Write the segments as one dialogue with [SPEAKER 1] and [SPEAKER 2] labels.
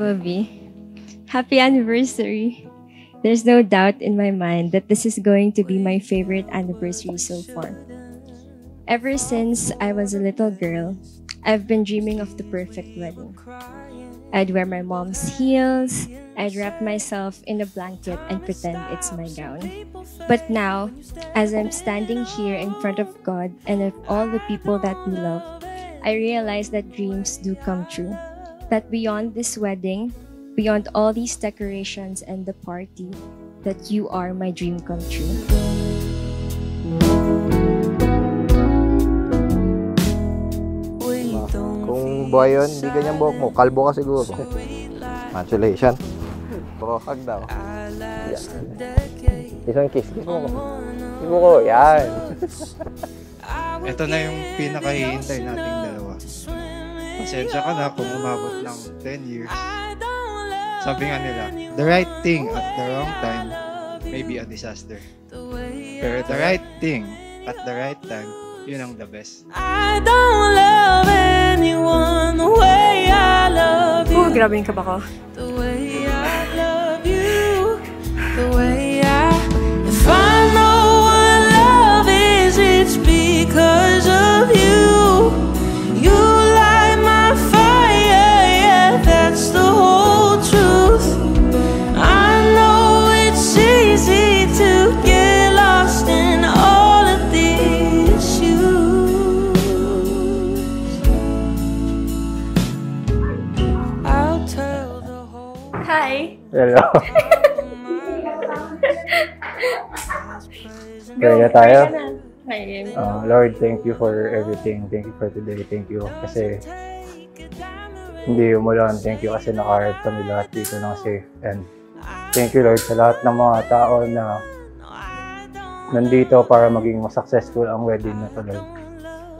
[SPEAKER 1] Bumblebee. Happy anniversary! There's no doubt in my mind that this is going to be my favorite anniversary so far. Ever since I was a little girl, I've been dreaming of the perfect wedding. I'd wear my mom's heels, I'd wrap myself in a blanket and pretend it's my gown. But now, as I'm standing here in front of God and of all the people that we love, I realize that dreams do come true. That beyond this wedding, beyond all these decorations and the party, that you are my dream come true.
[SPEAKER 2] Kung buhay yun, hindi ganyan buhok mo. Kalbo ka siguro. Congratulations. Bro, hug daw. Isang kiss. Kiss mo ko. Kiss mo ko. Yan.
[SPEAKER 3] Ito na yung pinakahihintay nating dalawa. Pasensya ka na kung umabot ng 10 years. Sabi nga nila, the right thing at the wrong time may be a disaster. Pero the right thing at the right time, yun ang the best.
[SPEAKER 4] I don't love anyone the way I love you.
[SPEAKER 1] Grabe yung kaba ko.
[SPEAKER 4] The way I love you. The way if I know what love is, it's because of you. You light my fire, yeah, that's the whole truth. I know it's easy to get lost in all of the issues. I'll tell the whole.
[SPEAKER 1] Hi!
[SPEAKER 2] Hello. Pray na tayo. Lord, thank you for everything. Thank you for today. Thank you kasi hindi umulan. Thank you kasi naka-arrive kami lahat dito ng safe. And thank you, Lord, sa lahat ng mga tao na nandito para maging successful ang wedding na to, Lord.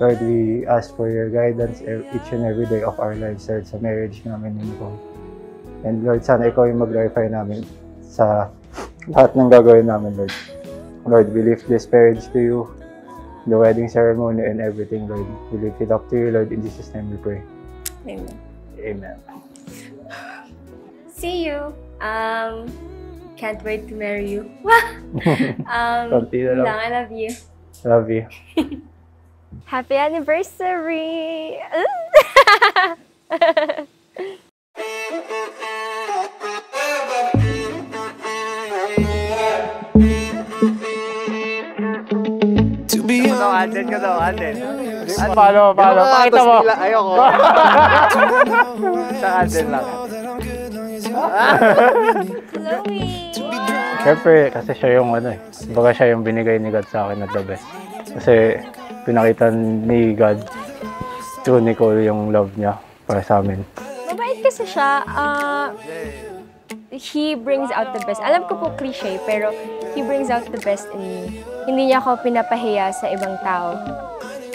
[SPEAKER 2] Lord, we ask for your guidance each and every day of our lives, Lord, sa marriage namin ni Nicole. And Lord, sana ikaw yung mag-glorify namin sa lahat ng gagawin namin, Lord. Lord, we lift this marriage to you, the wedding ceremony and everything, Lord. We lift it up to you, Lord. In Jesus' name we pray.
[SPEAKER 1] Amen.
[SPEAKER 2] Amen.
[SPEAKER 1] See you. Can't wait to marry you.
[SPEAKER 2] Konti na lang.
[SPEAKER 1] I love you.
[SPEAKER 2] Love you.
[SPEAKER 1] Happy anniversary!
[SPEAKER 2] Anden ka daw, Anden. Paano? Pakita mo. Ayoko. Sa Anden lang. Siyempre, kasi siya yung baga siya yung binigay ni God sa akin at the best. Kasi pinakita ni God through Nicole yung love niya para sa amin.
[SPEAKER 1] Mabait kasi siya. He brings out the best. Alam ko po cliche, pero he brings out the best in me. Hindi niya ako pinapahiya sa ibang tao,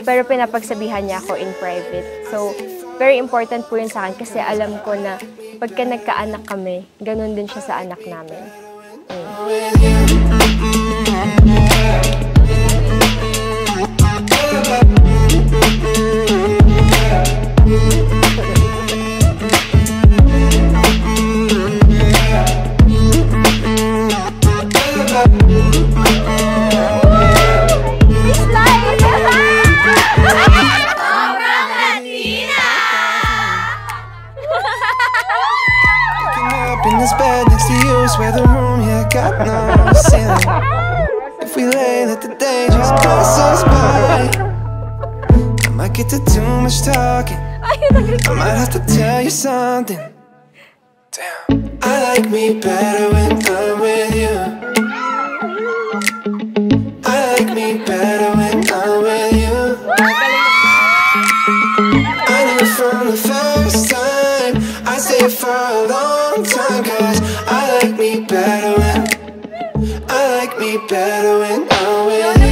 [SPEAKER 1] pero pinapagsabihan niya ako in private. So, very important po yun sa akin kasi alam ko na pagka nagkaanak kami, ganun din siya sa anak namin.
[SPEAKER 4] In this bed next to you, swear the room, yeah, got no ceiling. If we lay, let the day just pass us by. I might get to too much talking. I might have to tell you something. Damn. I like me better when I'm with you. I like me better when I'm with you. I knew from the first time, I stay for a long time, cause I like me better when I'm with you.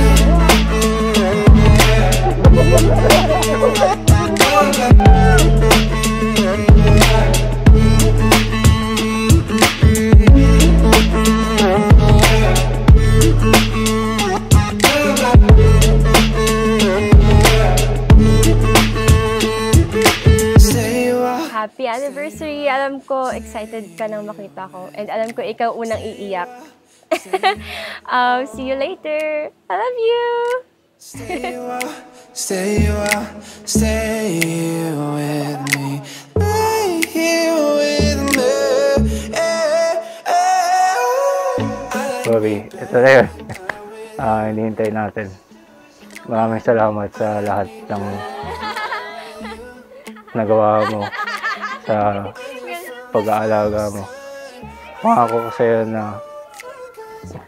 [SPEAKER 1] Happy anniversary! Alam Alam ko, excited ka nang makita ko. And alam ko, ikaw unang iiyak. See you later. I love you.
[SPEAKER 4] Stay here with me. Stay here with me.
[SPEAKER 2] Sorry, ito na yun. Hinihintay natin. Maraming salamat sa lahat ng nagawa mo sa pag-aalaga mo. Pangako ko sa'yo na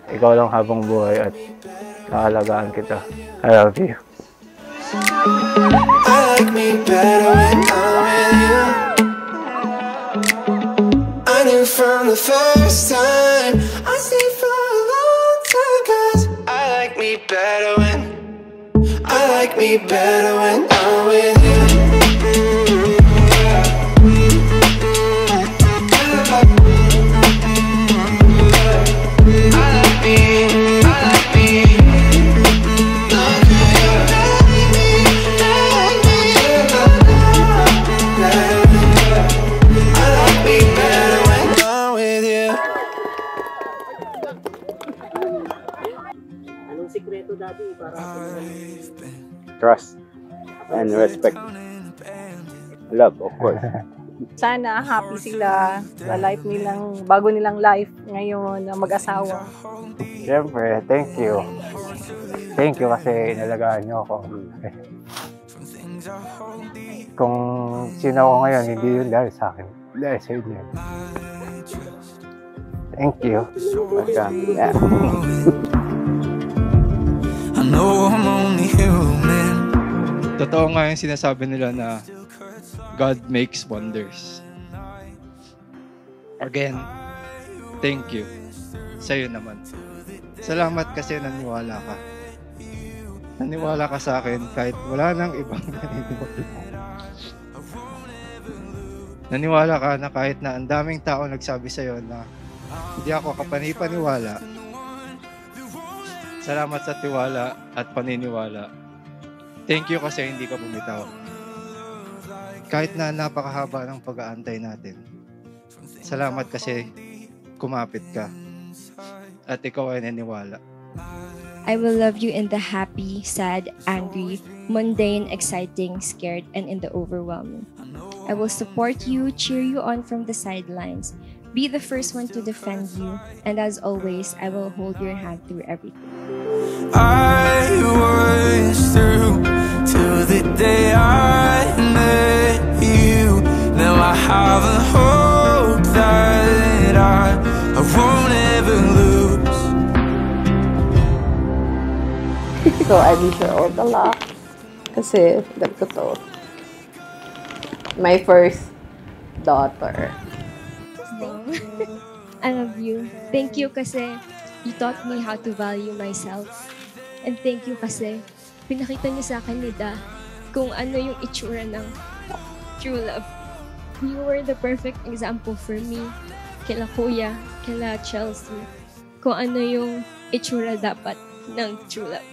[SPEAKER 2] ikaw lang habang buhay at aalagaan kita. I love you.
[SPEAKER 4] I like me better when I'm with you. I knew from the first time. I stayed for a long time 'cause I like me better when I'm with you.
[SPEAKER 5] Trust and respect. Love, of course.
[SPEAKER 6] Sana happy sila sa life nilang, bago nilang life ngayon na mag-asawa.
[SPEAKER 2] Siyempre, thank you. Thank you kasi inalagaan niyo ako. Kung sino ako ngayon, hindi yun dahil sa akin. Dahil sa inyo. Thank you.
[SPEAKER 5] Yeah.
[SPEAKER 4] I know I'm only human.
[SPEAKER 3] Totoo nga yung sinasabi nila na God makes wonders. Again, thank you. Sa'yo naman. Salamat kasi naniwala ka. Naniwala ka sa akin kahit wala nang ibang naniniwala. Naniwala ka na kahit na ang daming tao nagsabi sa'yo na hindi ako kapanipaniwala. Salamat sa tiwala at paniniwala. Thank you kasi hindi ka bumitaw. Kahit na napakahaba ng pag-aantay natin. Salamat kasi kumapit ka. At ikaw ay naniwala.
[SPEAKER 1] I will love you in the happy, sad, angry, mundane, exciting, scared, and in the overwhelming. I will support you, cheer you on from the sidelines, be the first one to defend you, and as always, I will hold your hand through everything.
[SPEAKER 4] I was through till the day I met you. Now I have a hope that I won't ever lose.
[SPEAKER 6] So I wish her all the luck. Kasi, ganito to. My first daughter.
[SPEAKER 1] I love you. Thank you kasi you taught me how to value myself. And thank you kasi pinakita niyo sa akin ni Da kung ano yung itsura ng true love. You were the perfect example for me, kila Kuya, kila Chelsea, kung ano yung itsura dapat ng true love.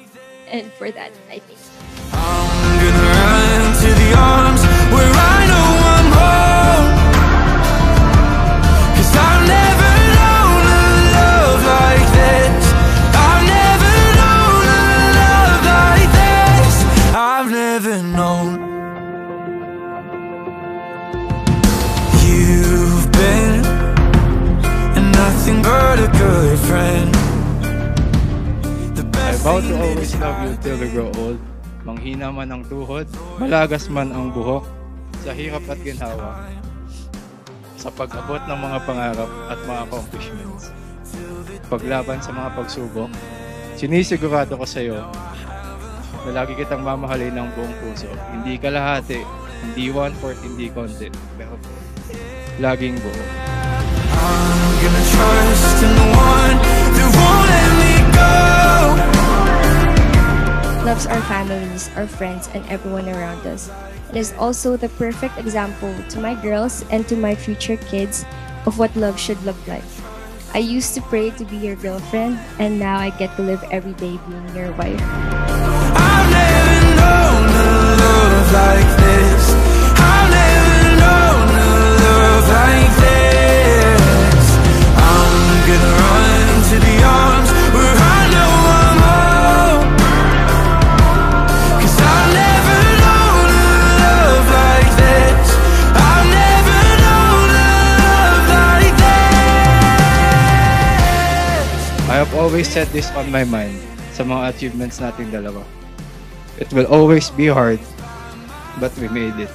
[SPEAKER 1] And for that, I think.
[SPEAKER 4] I'm gonna run to the arms where I know I'm home. 'Cause I've never known a love like this. I've never known a love like this. I've never known. You've been nothing but a good friend.
[SPEAKER 3] I vow to always love you till we grow old. Manghina man ang tuhod, malagas man ang buhok, sa hirap at ginhawa, sa pag-abot ng mga pangarap at mga accomplishments. Paglaban sa mga pagsubok, sinisigurado ko sa iyo na lagi kitang mamahalin ng buong puso. Hindi kalahati, hindi 1/4, hindi konti, pero laging buo.
[SPEAKER 4] I'm gonna trust in the one that won't let me go.
[SPEAKER 1] Loves our families, our friends, and everyone around us. It is also the perfect example to my girls and to my future kids of what love should look like. I used to pray to be your girlfriend, and now I get to live every day being your wife.
[SPEAKER 4] I've never known a love like this. I've never known a love like this.
[SPEAKER 3] I have always set this on my mind sa mga achievements nating dalawa. It will always be hard, but we made it.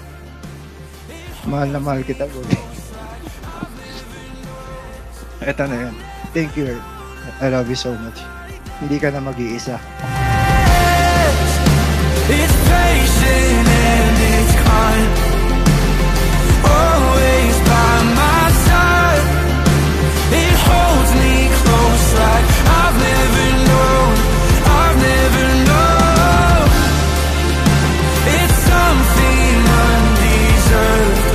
[SPEAKER 3] Mahal na mahal kita, Bobby. Ito na yan. Thank you. I love you so much. Hindi ka na mag-iisa.
[SPEAKER 4] It's patient and it's kind, always by my side. It holds me close like I've never known. It's something undeserved,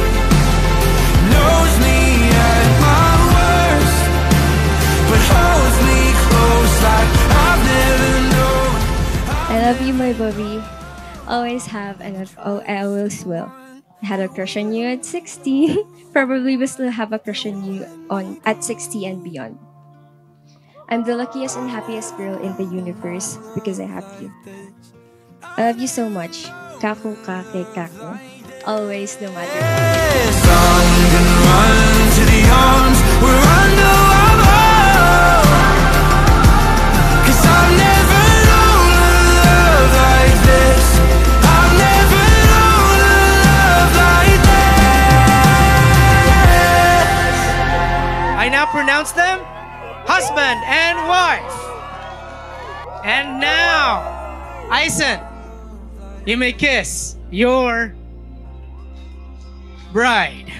[SPEAKER 4] knows me at my worst, but holds me close like I've never known.
[SPEAKER 1] I love you, my Bobby. Always have and I always will. I had a crush on you at 60. Probably will still have a crush on you at 60 and beyond. I'm the luckiest and happiest girl in the universe because I have you. I love you so much. Kaku kake kaku. Always, no matter what.
[SPEAKER 4] I'm gonna run to the arms where I know I'm home. 'Cause I've never known a love like this. I've never known a love like this.
[SPEAKER 7] I now pronounce them husband and wife. And now, Aisen, you may kiss your bride.